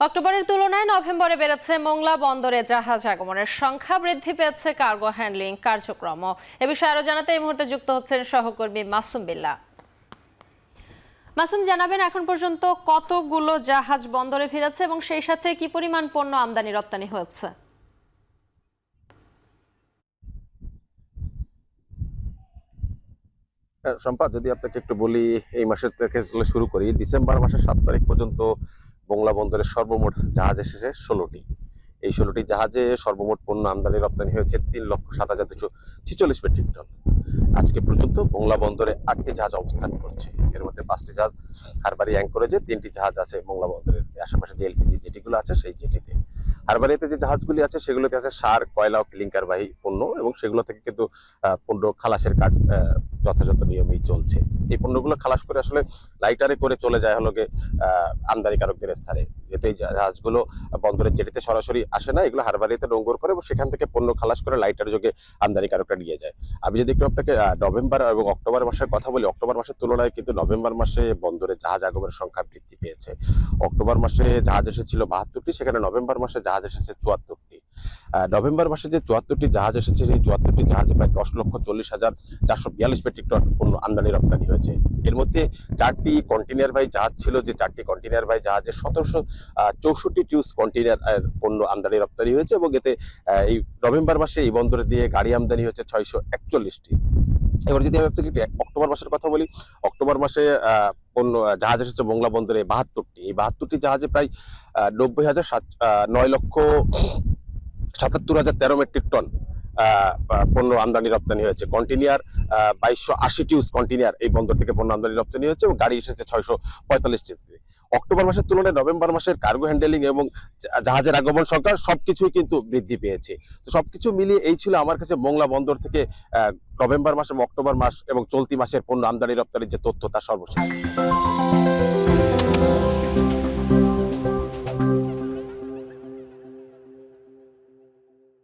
অক্টোবরের তুলনায় নভেম্বরে বেড়েছে মোংলা বন্দরে জাহাজ আগমনের সংখ্যা, বৃদ্ধি পেয়েছে কার্গো হ্যান্ডলিং কার্যক্রম। এ বিষয়ে আরো জানাতে এই মুহূর্তে যুক্ত হচ্ছেন সহকর্মী মাসুম বিল্লাহ। মাসুম, জানাবেন এখন পর্যন্ত কতগুলো জাহাজ বন্দরে ফিরেছে এবং সেই সাথে কি পরিমাণ পণ্য আমদানি রপ্তানি হয়েছে? সম্পা, যদি আপনাকে একটু বলি, এই মাসের থেকে শুরু করি। ডিসেম্বর মাসের 7 তারিখ পর্যন্ত মোংলা বন্দরের সর্বমোট জাহাজ এসেছে 16টি। এই 16টি জাহাজে সর্বমোট পণ্য আমদানি রপ্তানি হয়েছে 3,07,246 মেট্রিক টন। আজকে পর্যন্ত মোংলা বন্দরে 8টি জাহাজ অবস্থান করছে। এর মধ্যে 5টি জাহাজ হারবারি অ্যাঙ্করেজে, 3টি জাহাজ আছে মোংলা বন্দরের আশেপাশে যে এলপিজি জেটিগুলো আছে সেই জেটিতে। হারবারিতে যে জাহাজগুলি আছে সেগুলোতে আছে সার, কয়লা ও ক্লিংকারবাহী পণ্য, এবং সেগুলো থেকে কিন্তু পণ্য খালাসের কাজ যথাযথ নিয়মেই চলছে। এই পণ্যগুলো খালাস করে আসলে লাইটারে করে চলে যায় হলো আমদানিকারকদের স্থানে। যেহেতু এই জাহাজগুলো বন্দরের জেটিতে সরাসরি আসে না, এগুলো হারবারিতে নোঙ্গর করে এবং সেখান থেকে পণ্য খালাস করে লাইটার যোগে আমদানিকারকরা নিয়ে যায়। আমি যদি একটু আপনাকে নভেম্বর এবং অক্টোবর মাসের কথা বলি, অক্টোবর মাসের তুলনায় কিন্তু নভেম্বর মাসে বন্দরে জাহাজ আগমনের সংখ্যা বৃদ্ধি পেয়েছে। অক্টোবর মাসে জাহাজ এসেছিল 72টি, সেখানে নভেম্বর মাসে জাহাজ এসেছে 74টি। নভেম্বর মাসে যে 74টি জাহাজ এসেছে, সেই 74টি জাহাজে প্রায় 10,40,442 মেট্রিক টন পণ্য আমদানি রপ্তানি হয়েছে। এর মধ্যে 4টি কন্টেইনার বাহী জাহাজ ছিল, যে 4টি কন্টেইনার বাহী জাহাজে 1764 টিউস কন্টেইনার পণ্য আমদানি রপ্তানি হয়েছে, এবং এতে এই নভেম্বর মাসে এই বন্দরে দিয়ে গাড়ি আমদানি হয়েছে 641টি। এবার যদি আমি আপনাকে অক্টোবর মাসের কথা বলি, অক্টোবর মাসে পণ্য জাহাজ এসেছে মোংলা বন্দরে 72টি। এই 72টি জাহাজে প্রায় 9,77,13 মেট্রিক টন পণ্য আমদানি রপ্তানি হয়েছে। কন্টেইনার 2280 টিউস কন্টেইনার এই বন্দর থেকে পণ্য আমদানি রপ্তানি হয়েছে, এবং গাড়ি এসেছে 645টি। অক্টোবর মাসের তুলনায় নভেম্বর মাসের কার্গো হ্যান্ডেলিং এবং জাহাজের আগমন সংখ্যা সবকিছুই কিন্তু বৃদ্ধি পেয়েছে। তো সবকিছু মিলিয়ে এই ছিল আমার কাছে মোংলা বন্দর থেকে নভেম্বর মাস এবং অক্টোবর মাস এবং চলতি মাসের পণ্য আমদানি রপ্তানির যে তথ্য, তা সর্বশেষ।